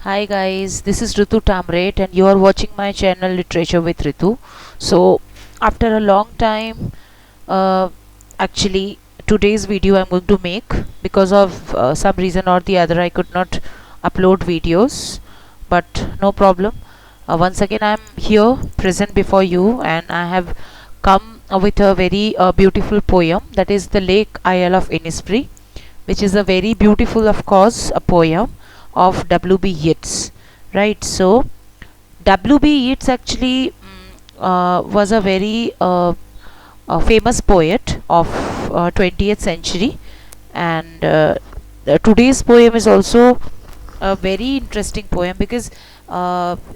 Hi guys, this is Ritu Tamrate and you are watching my channel Literature with Ritu. So, after a long time, uh, actually today's video I'm going to make because of some reason or the other I could not upload videos, but no problem. Once again I'm here present before you and I have come with a very beautiful poem, that is The Lake Isle of Innisfree, which is a very beautiful, of course, a poem of W.B. Yeats, right? So W.B. Yeats actually was a very famous poet of 20th century, and today's poem is also a very interesting poem because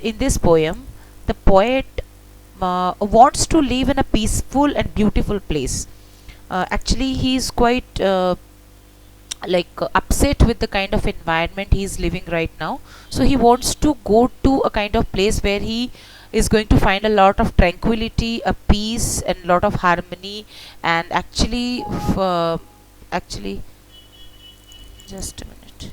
in this poem the poet wants to live in a peaceful and beautiful place. Actually, he is quite upset with the kind of environment he is living right now, so he wants to go to a kind of place where he is going to find a lot of tranquility, a peace and lot of harmony. And actually just a minute.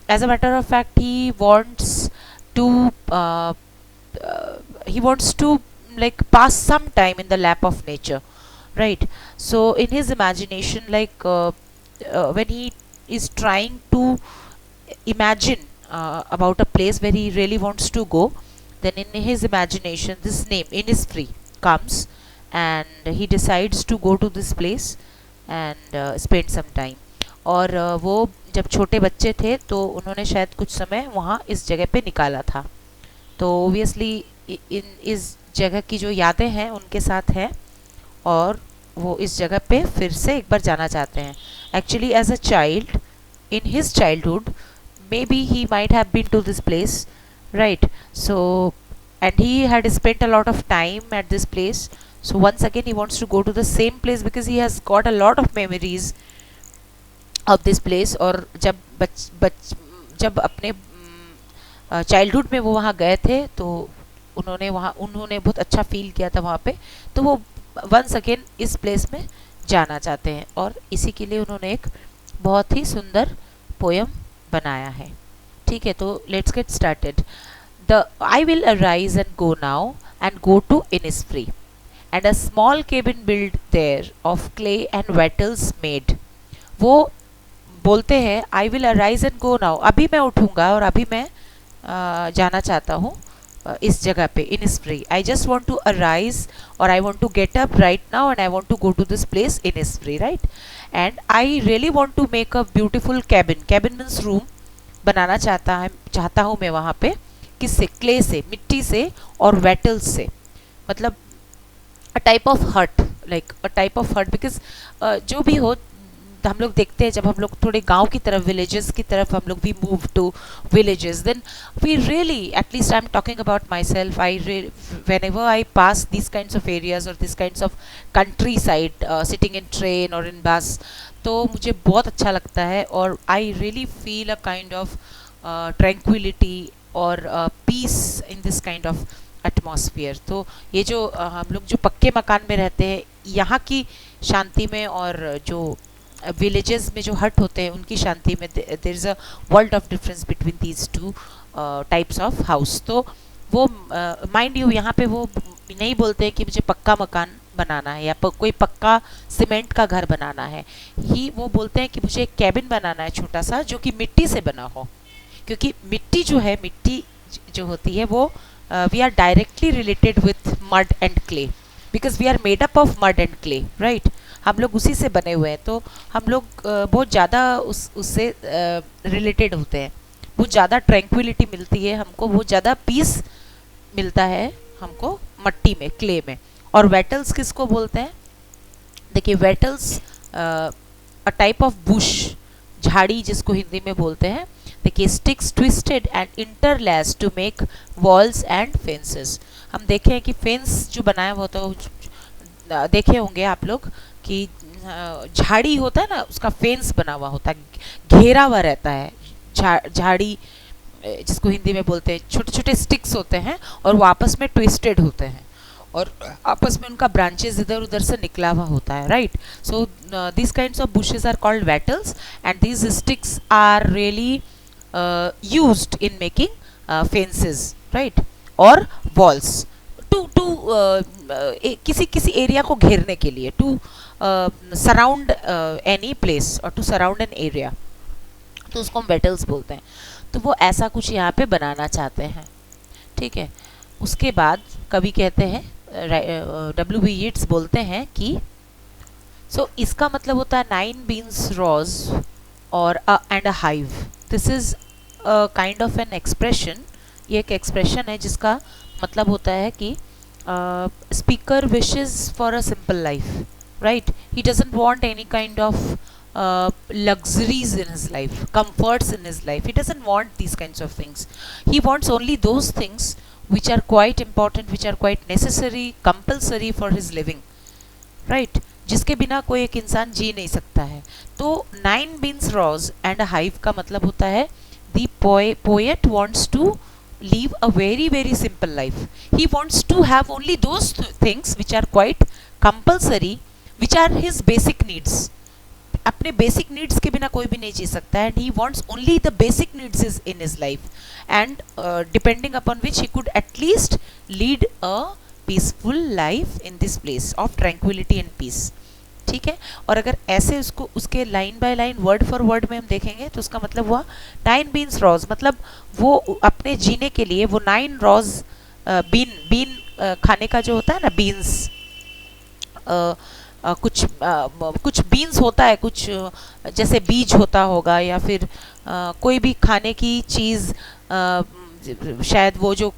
As a matter of fact, to uh, he wants to pass some time in the lap of nature, right? So in his imagination, when he is trying to imagine about a place where he really wants to go, then in his imagination this name Innisfree comes, and he decides to go to this place and spend some time. और वो जब छोटे बच्चे थे तो उन्होंने शायद कुछ समय वहाँ इस जगह पे निकाला था, तो ओबियसली इन इस जगह की जो यादें हैं उनके साथ हैं, और वो इस जगह पे फिर से एक बार जाना चाहते हैं. Actually as a child in his childhood, maybe he might have been to this place, right? So, and he had spent a lot of time at this place, so once again he wants to go to the same place because he has got a lot of memories of this place. और जब अपने childhood में वो वहाँ गए थे तो उन्होंने बहुत अच्छा फील किया था वहाँ पे, तो वो वंस अगेन इस प्लेस में जाना चाहते हैं, और इसी के लिए उन्होंने एक बहुत ही सुंदर पोयम बनाया है. ठीक है, तो let's get started. The I will arise and go now and go to Innisfree and a small cabin build there of clay and wattles made. वो बोलते हैं I will arise and go now, अभी मैं उठूंगा और अभी मैं जाना चाहता हूँ इस जगह पे Innisfree. I just want to arise और I want to get up right now and I want to go to this place Innisfree, right? And I really want to make a beautiful cabin. Cabin means room बनाना चाहता हूँ मैं वहाँ पे. किससे? Clay से, मिट्टी से, और वेटल्स से, मतलब अ टाइप ऑफ हट, लाइक अ टाइप ऑफ हट, बिकॉज जो भी हो, हम लोग देखते हैं जब हम लोग थोड़े गांव की तरफ, विलेजेस की तरफ हम लोग we move to villages, then we really, at least I'm talking about myself, whenever I pass these kinds of areas or these kinds of countryside, sitting in train or in bus, तो मुझे बहुत अच्छा लगता है और I really feel a kind of tranquility और peace in this kind of atmosphere. तो ये जो हम लोग जो पक्के मकान में रहते हैं यहाँ की शांति में, और जो विलेजेस में जो हट होते हैं उनकी शांति में, there is a world of difference between these two types of house. तो वो माइंड यू यहाँ पे वो नहीं बोलते हैं कि मुझे पक्का मकान बनाना है या कोई पक्का सीमेंट का घर बनाना है. वो बोलते हैं कि मुझे एक कैबिन बनाना है छोटा सा जो कि मिट्टी से बना हो, क्योंकि मिट्टी जो है, मिट्टी जो होती है वो we are directly related with mud and clay, because we are made up of mud and clay, right? हम लोग उसी से बने हुए हैं, तो हम लोग बहुत ज़्यादा उससे रिलेटेड होते हैं. बहुत ज़्यादा ट्रैंक्विलिटी मिलती है हमको, बहुत ज़्यादा पीस मिलता है हमको मट्टी में, क्ले में. और वेटल्स किसको बोलते हैं? देखिए, wattles a type of bush, झाड़ी जिसको हिंदी में बोलते हैं. देखिए, sticks twisted and interlace to make walls and fences. हम देखे हैं कि फेंस जो बनाया हुआ होता है, देखे होंगे आप लोग कि झाड़ी होता है ना, उसका फेंस बना हुआ होता है, घेरा हुआ रहता है. झाड़ी जिसको हिंदी में बोलते हैं, छोटे छोटे स्टिक्स होते हैं और वो आपस में ट्विस्टेड होते हैं और आपस में उनका ब्रांचेस इधर उधर से निकला हुआ होता है, right? So this kinds of bushes are called wattles and these sticks are really used in making fences, right, or walls, to किसी किसी एरिया को घेरने के लिए, टू सराउंड एनी प्लेस और टू सराउंड एन एरिया, तो उसको हम वेटल्स बोलते हैं। तो वो ऐसा कुछ यहाँ पे बनाना चाहते हैं, ठीक है। उसके बाद कवि कहते हैं, W.B. Yeats बोलते हैं कि इसका मतलब होता है 9 beans rows और and a hive. This is kind of an expression, ये एक एक्सप्रेशन है जिसका मतलब होता है कि speaker wishes for a simple life, right. He doesn't want any kind of luxuries in his life, comforts in his life. He doesn't want these kinds of things. He wants only those things which are quite important, which are quite necessary, compulsory for his living, right, जिसके बिना कोई एक इंसान जी नहीं सकता है। तो 9 beans rows and a hive का मतलब होता है the poet wants to live a very very simple life. He wants to have only those things which are quite compulsory, which are his basic needs. अपने basic needs के बिना कोई भी नहीं जी सकता है, and he wants only the basic needs is in his life, and depending upon which he could at least lead a peaceful life in this place of tranquillity and peace, ठीक है। और अगर ऐसे उसको उसके line by line word for word में हम देखेंगे तो उसका मतलब हुआ 9 beans rows, मतलब वो अपने जीने के लिए वो 9 rows बीन खाने का जो होता है ना, बीन्स, कुछ बीन्स होता है, कुछ जैसे बीज होता होगा, या फिर कोई भी खाने की चीज़, शायद वो जो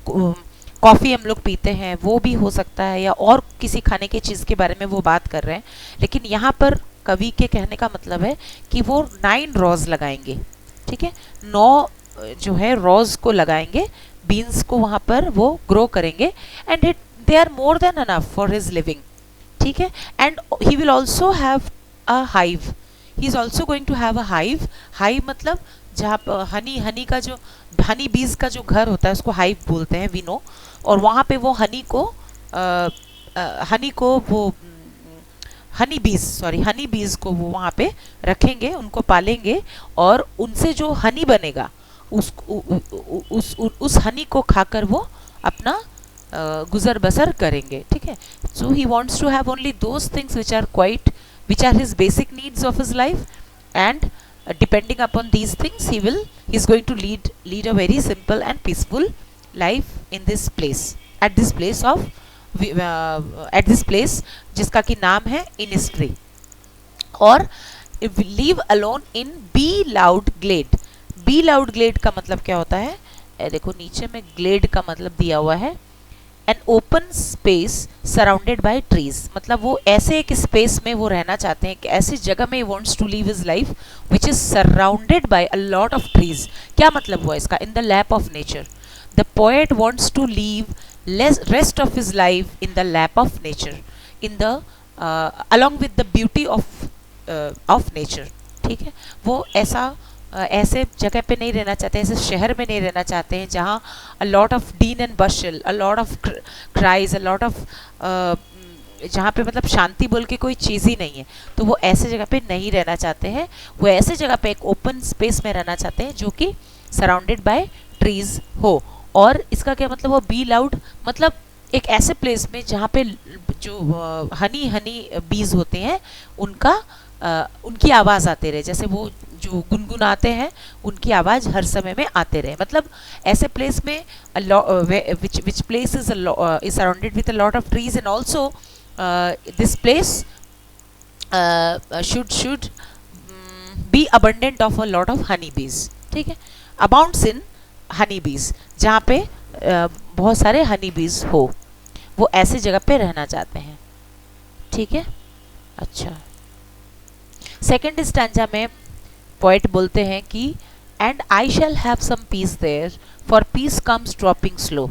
कॉफ़ी हम लोग पीते हैं वो भी हो सकता है, या और किसी खाने की चीज़ के बारे में वो बात कर रहे हैं। लेकिन यहाँ पर कवि के कहने का मतलब है कि वो 9 rows लगाएंगे, ठीक है, 9 जो है rows को लगाएंगे, बीन्स को वहाँ पर वो ग्रो करेंगे, and they are more than enough for his living, ठीक है। And he will also have a hive, he is also going to have a hive. Hive मतलब जहाँ हनी का जो हनी बीज का जो घर होता है उसको हाइव बोलते हैं, वी नो। और वहाँ पे वो हनी को वो हनी बीज को वो वहाँ पे रखेंगे, उनको पालेंगे, और उनसे जो हनी बनेगा उस हनी को खाकर वो अपना गुजर बसर करेंगे, ठीक है। So he wants to have only those things which are his basic needs of his life, and depending upon these things he is going to lead a very simple and peaceful life in this place, at this place जिसका कि नाम है इनिस्ट्री। और live alone in be loud glade। be loud glade का मतलब क्या होता है, देखो नीचे में glade का मतलब दिया हुआ है, an open space surrounded by trees, मतलब वो ऐसे एक स्पेस में वो रहना चाहते हैं, कि ऐसी जगह में wants to live his life which is surrounded by a lot of trees। क्या मतलब हुआ इसका, in the lap of nature। the poet wants to live rest of his life in the lap of nature, in the along with the beauty of nature, ठीक है। वो ऐसे जगह पे नहीं रहना चाहते, ऐसे शहर में नहीं रहना चाहते हैं जहाँ a lot of din and bustle, a lot of cries, a lot of जहाँ पे मतलब शांति बोल के कोई चीज़ ही नहीं है। तो वो ऐसे जगह पे नहीं रहना चाहते हैं, वो ऐसे जगह पे एक ओपन स्पेस में रहना चाहते हैं जो कि सराउंडेड बाय ट्रीज हो। और इसका क्या मतलब, वो बी लाउड मतलब एक ऐसे प्लेस में जहाँ पे जो हनी बीज होते हैं उनकी आवाज़ आते रहे, जैसे वो जो गुनगुनाते हैं उनकी आवाज़ हर समय में आते रहे। मतलब ऐसे प्लेस में which place is surrounded with a lot of trees, and also this place should be abundant of a lot of honey bees, ठीक है, abounds in honey bees, जहाँ पे बहुत सारे हनी बीज हो, वो ऐसे जगह पे रहना चाहते हैं, ठीक है। अच्छा, सेकेंड स्टैंजा में पोएट बोलते हैं कि and I shall have some peace there for peace comes dropping slow.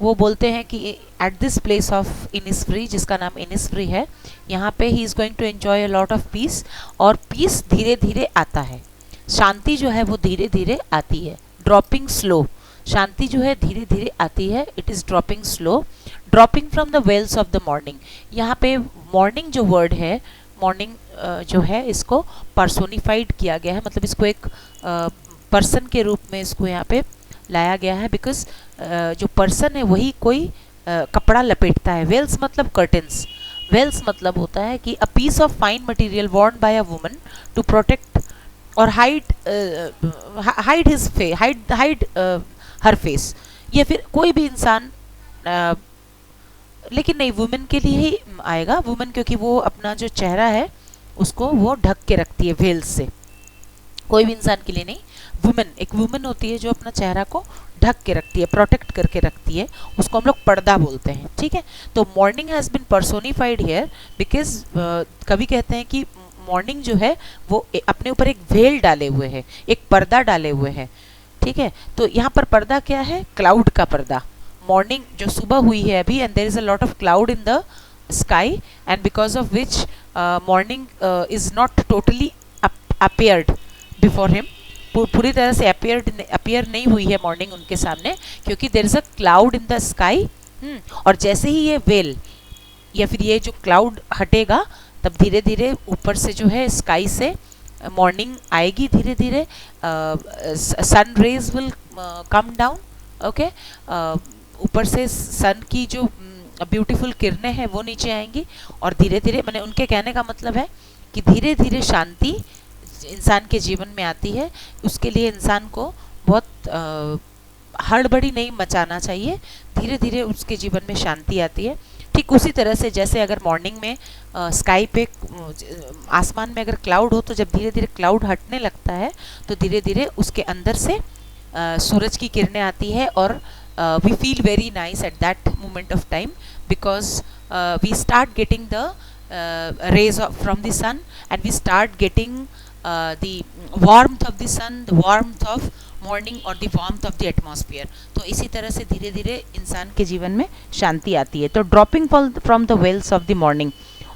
वो बोलते हैं कि at this place of Innisfree, जिसका नाम इनिस्फ्री है, यहाँ पे he is going to enjoy a lot of peace, और पीस धीरे धीरे आता है, शांति जो है वो धीरे धीरे आती है। ड्रॉपिंग स्लो, शांति जो है धीरे धीरे आती है, it is dropping slow, dropping from the veils of the morning. यहाँ पे मॉर्निंग जो वर्ड है, मॉर्निंग जो है इसको पर्सोनिफाइड किया गया है, मतलब इसको एक पर्सन के रूप में इसको यहाँ पे लाया गया है, बिकॉज जो पर्सन है वही कोई कपड़ा लपेटता है। वेल्स मतलब कर्टन्स। वेल्स मतलब होता है कि a piece of fine material worn by a woman to protect और hide his face, hide her face. या फिर कोई भी इंसान, लेकिन नहीं, वुमेन के लिए ही आएगा। वुमेन क्योंकि वो अपना जो चेहरा है उसको वो ढक के रखती है वेल्स से, कोई भी इंसान के लिए नहीं। वुमेन, एक वुमेन होती है जो अपना चेहरा को ढक के रखती है, प्रोटेक्ट करके रखती है, उसको हम लोग पर्दा बोलते हैं, ठीक है। तो morning has been personified here because कवि कहते हैं कि मॉर्निंग जो है वो अपने ऊपर एक वेल डाले हुए है, एक पर्दा डाले हुए है, ठीक है। तो यहाँ पर पर्दा क्या है? क्लाउड का पर्दा। मॉर्निंग जो सुबह हुई है अभी, and there is a lot of cloud in the sky, and because of which morning is not totally appeared before him, पूरी तरह से अपियर नहीं हुई है मॉर्निंग उनके सामने, क्योंकि there is a cloud in the sky. और जैसे ही ये वेल या फिर ये जो क्लाउड हटेगा, तब धीरे धीरे ऊपर से जो है स्काई से मॉर्निंग आएगी, धीरे धीरे sun rays will come down, okay. ऊपर से सन की जो ब्यूटीफुल किरणें हैं वो नीचे आएंगी, और धीरे धीरे, मैंने उनके कहने का मतलब है कि धीरे धीरे शांति इंसान के जीवन में आती है। उसके लिए इंसान को बहुत हड़बड़ी नहीं मचाना चाहिए, धीरे धीरे उसके जीवन में शांति आती है। ठीक उसी तरह से जैसे अगर मॉर्निंग में स्काई पे, आसमान में अगर क्लाउड हो, तो जब धीरे धीरे क्लाउड हटने लगता है तो धीरे धीरे उसके अंदर से सूरज की किरणें आती है, और we feel very nice at that moment of time, because we start getting the rays from the sun, and we start getting the warmth of the sun, the warmth of morning, or the warmth of the atmosphere. तो इसी तरह से धीरे धीरे इंसान के जीवन में शांति आती है। तो dropping from the veils of the morning,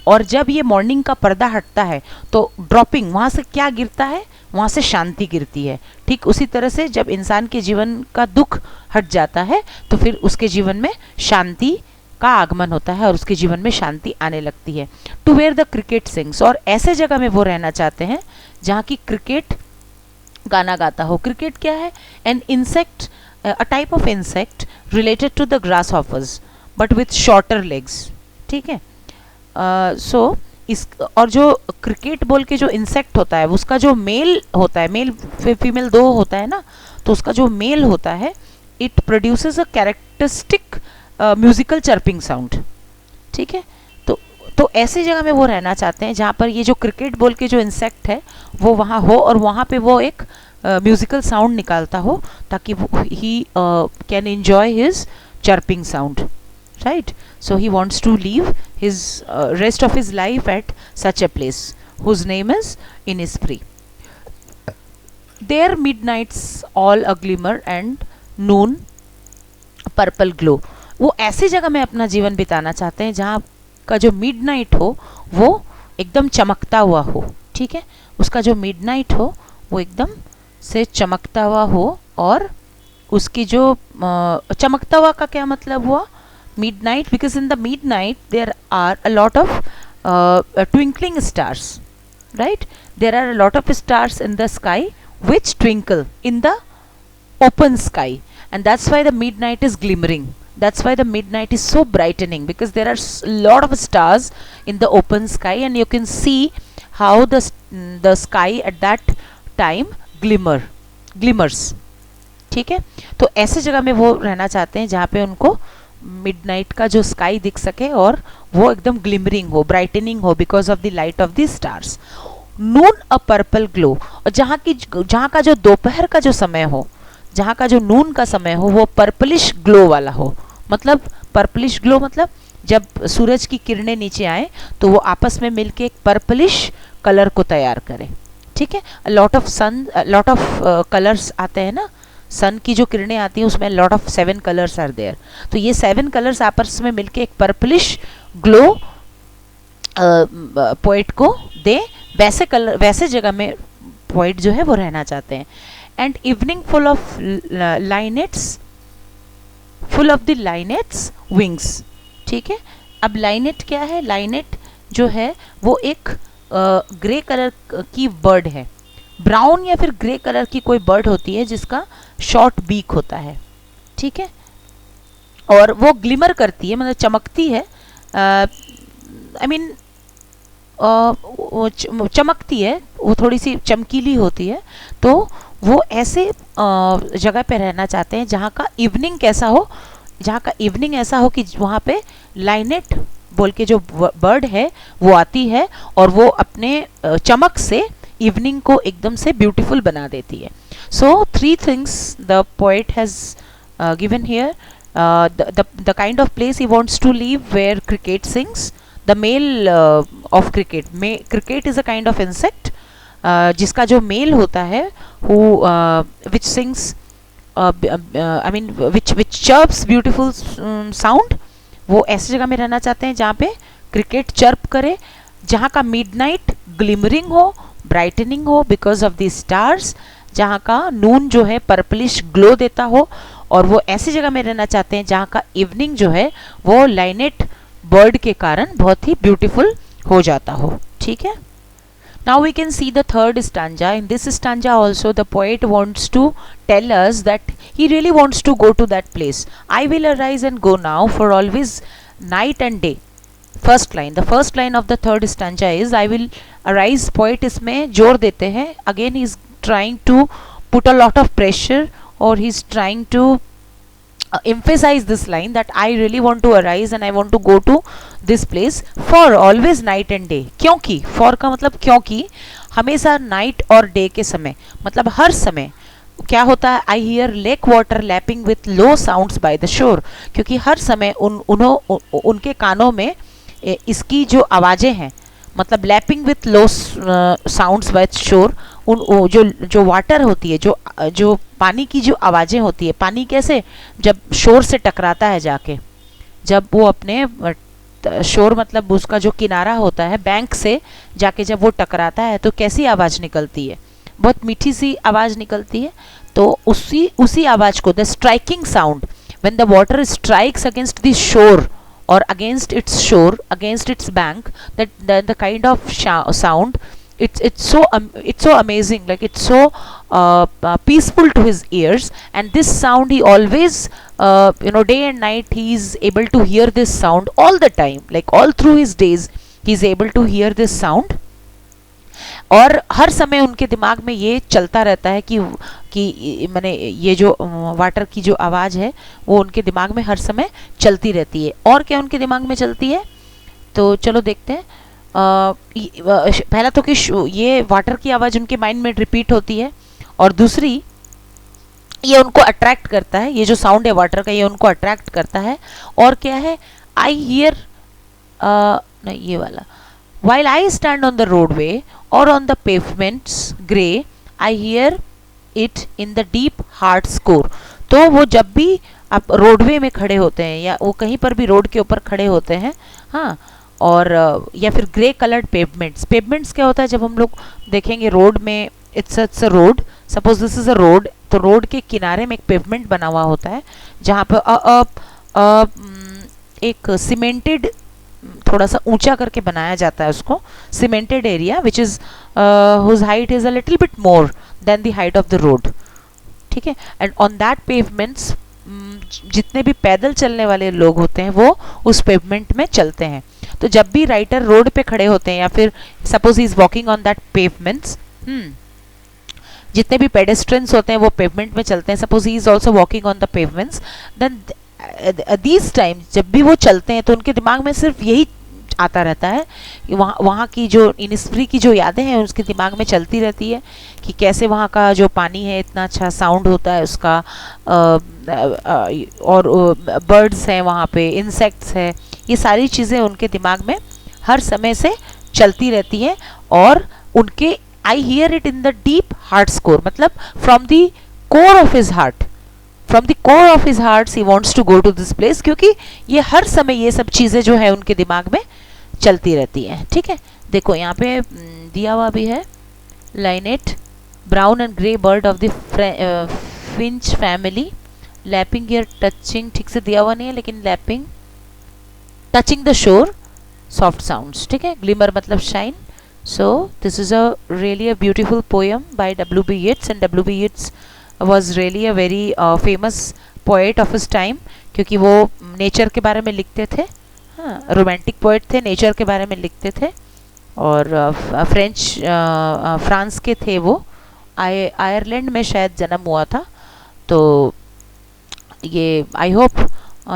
और जब ये मॉर्निंग का पर्दा हटता है तो ड्रॉपिंग, वहाँ से क्या गिरता है? वहाँ से शांति गिरती है। ठीक उसी तरह से जब इंसान के जीवन का दुख हट जाता है तो फिर उसके जीवन में शांति का आगमन होता है और उसके जीवन में शांति आने लगती है। To where the cricket sings, और ऐसे जगह में वो रहना चाहते हैं जहाँ की क्रिकेट गाना गाता हो। क्रिकेट क्या है? An insect, a type of insect related to the grasshoppers but with shorter legs, ठीक है। सो इस, और जो क्रिकेट बोल के जो इंसेक्ट होता है उसका जो मेल होता है, मेल फीमेल दो होता है ना, तो उसका जो मेल होता है, it produces a characteristic musical chirping sound, ठीक है। तो ऐसी जगह में वो रहना चाहते हैं जहाँ पर ये जो क्रिकेट बोल के जो इंसेक्ट है वो वहाँ हो, और वहाँ पे वो एक म्यूजिकल साउंड निकालता हो, ताकि he can enjoy his chirping sound, right. So he wants to live his rest of his life at such a place whose name is Innisfree. There midnight's all a glimmer and noon purple glow. वो ऐसी जगह में अपना जीवन बिताना चाहते हैं जहाँ का जो मिडनाइट हो वो एकदम चमकता हुआ हो, ठीक है। उसका जो मिडनाइट हो वो एकदम से चमकता हुआ हो, और उसकी जो चमकता हुआ का क्या मतलब हुआ? Midnight, because in the midnight there are a lot of twinkling stars, right. There are a lot of stars in the sky which twinkle in the open sky, and that's why the midnight is glimmering. That's why the midnight is so brightening, because there are a lot of stars in the open sky, and you can see how the sky at that time glimmers, ठीक है। तो ऐसे जगह में वो रहना चाहते हैं जहाँ पे उनको मिडनाइट का जो स्काई दिख सके और वो एकदम ग्लिमरिंग हो, ब्राइटनिंग हो, because of the light of the stars. Noon a purple glow, और जहाँ का जो दोपहर का जो समय हो, जहाँ का जो नून का समय हो, वो पर्पलिश ग्लो वाला हो। मतलब पर्पलिश ग्लो मतलब जब सूरज की किरणें नीचे आए तो वो आपस में मिलके एक पर्पलिश कलर को तैयार करें, ठीक है। लॉट ऑफ कलर्स आते हैं ना, सन की जो किरणें आती हैं उसमें lot of 7 colours are there, तो ये 7 कलर्स आपस में मिलके एक पर्पलिश ग्लो पोइट को दे, वैसे जगह में पोइट जो है वो रहना चाहते हैं। And evening full of linnet's wings, ठीक है। अब लाइनेट क्या है? लाइनेट जो है वो एक ग्रे कलर की बर्ड है, ब्राउन या फिर ग्रे कलर की कोई बर्ड होती है जिसका शॉर्ट बीक होता है, ठीक है, और वो ग्लिमर करती है, मतलब चमकती है, आई मीन चमकती है, वो थोड़ी सी चमकीली होती है। तो वो ऐसे जगह पे रहना चाहते हैं जहाँ का इवनिंग कैसा हो, जहाँ का इवनिंग ऐसा हो कि वहाँ पे लाइनेट बोल के जो बर्ड है वो आती है और वो अपने चमक से इवनिंग को एकदम से ब्यूटीफुल बना देती है। सो 3 things the poet has given here, the kind of place he wants to live where cricket sings, the male of cricket, cricket is a kind of insect जिसका जो मेल होता है who which sings I mean which chirps beautiful sound, वो ऐसी जगह में रहना चाहते हैं जहाँ पे क्रिकेट चर्प करे, जहाँ का मिडनाइट ग्लिमरिंग हो, ब्राइटनिंग हो बिकॉज ऑफ द स्टार्स, जहाँ का नून जो है पर्पलिश ग्लो देता हो, और वो ऐसी जगह में रहना चाहते हैं जहाँ का इवनिंग जो है वो लाइनेट बर्ड के कारण बहुत ही ब्यूटीफुल हो जाता हो, ठीक है। Now we can see the third stanza. In this stanza also the poet wants to tell us that he really wants to go to that place. I will arise and go now, for always night and day. First line, the first line of the third stanza is I will arise. Poet इसमें जोर देते हैं, again he is trying to put a lot of pressure, or he is trying to emphasize this line that I really want to arise and I want to go to this place for always night and day. क्योंकि for का मतलब क्योंकि हमेशा night और day के समय, मतलब हर समय क्या होता है, I hear lake water lapping with low sounds by the shore, क्योंकि हर समय उनके कानों में इसकी जो आवाज़ें हैं, मतलब lapping with low sounds by shore, उन जो वाटर होती है, जो पानी की जो आवाज़ें होती है, पानी कैसे जब शोर से टकराता है जाके, जब वो अपने शोर मतलब उसका जो किनारा होता है बैंक से जाके जब वो टकराता है तो कैसी आवाज़ निकलती है, बहुत मीठी सी आवाज़ निकलती है। तो उसी आवाज़ को, the striking sound when the water strikes against the shore or against its shore, against its bank, that the kind of sound, it's so amazing, like it's so peaceful to his ears, and this sound he always day and night he is able to hear this sound all the time, like all through his days he is able to hear this sound, और हर समय उनके दिमाग में ये चलता रहता है कि मैंने ये जो वाटर की जो आवाज़ है वो उनके दिमाग में हर समय चलती रहती है। और क्या उनके दिमाग में चलती है, तो चलो देखते हैं। पहला तो कि ये वाटर की आवाज़ उनके माइंड में रिपीट होती है, और दूसरी ये उनको अट्रैक्ट करता है, ये जो साउंड है वाटर का ये उनको अट्रैक्ट करता है। और क्या है, आई हियर नहीं ये वाला, while I stand on the roadway or on the pavements grey, I hear it in the deep heart score. तो वो जब भी आप रोडवे में खड़े होते हैं या वो कहीं पर भी रोड के ऊपर खड़े होते हैं, हाँ, और या फिर ग्रे कलर्ड पेवमेंट्स, पेवमेंट्स क्या होता है, जब हम लोग देखेंगे रोड में, it's a road, suppose this is a road, तो रोड के किनारे में एक पेवमेंट बना हुआ होता है जहाँ पर एक सीमेंटेड, थोड़ा सा ऊंचा करके बनाया जाता है उसको, cemented area which is whose height is a little bit more than the height of the road, ठीक है। एंड ऑन दैट पेवमेंट्स जितने भी पैदल चलने वाले लोग होते हैं वो उस पेवमेंट में चलते हैं। तो जब भी राइटर रोड पे खड़े होते हैं या फिर suppose he is walking on that pavements, जितने भी पेडेस्ट्रियंस होते हैं वो पेवमेंट में चलते हैं, suppose he is also walking on the pavements, then these time जब भी वो चलते हैं तो उनके दिमाग में सिर्फ यही आता रहता है कि वहाँ की जो इनिस्फ्री की जो यादें हैं उसके दिमाग में चलती रहती है कि कैसे वहाँ का जो पानी है इतना अच्छा साउंड होता है उसका, और बर्ड्स हैं वहाँ पे, इंसेक्ट्स हैं, ये सारी चीज़ें उनके दिमाग में हर समय से चलती रहती हैं। और उनके I hear it in the deep heart's core, मतलब from the core of his heart, from the core of his heart he wants to go to this place, क्योंकि ये हर समय ये सब चीज़ें जो है उनके दिमाग में चलती रहती हैं, ठीक है। देखो यहाँ पे दिया हुआ भी है, linnet brown and grey bird of the finch family lapping here touching, ठीक से दिया हुआ नहीं है लेकिन lapping touching the shore soft sounds, ठीक है। ग्लिमर मतलब shine, So this is a really a beautiful poem by W.B. Yeats, and W.B. Yeats was really a very famous poet of his time, क्योंकि वो nature के बारे में लिखते थे. हाँ, रोमांटिक पोएट थे, नेचर के बारे में लिखते थे. और फ्रांस के थे वो. आयरलैंड में शायद जन्म हुआ था. तो ये I hope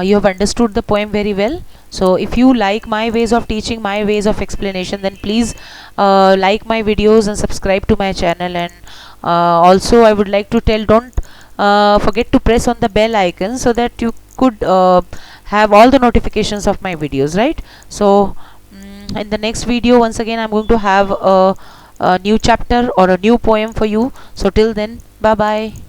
you have understood the poem very well. So if you like my ways of teaching, my ways of explanation, then please like my videos and subscribe to my channel. And also I would like to tell, don't forget to press on the bell icon so that you could have all the notifications of my videos, right? So in the next video, once again, I'm going to have a new chapter or a new poem for you. So till then, bye bye.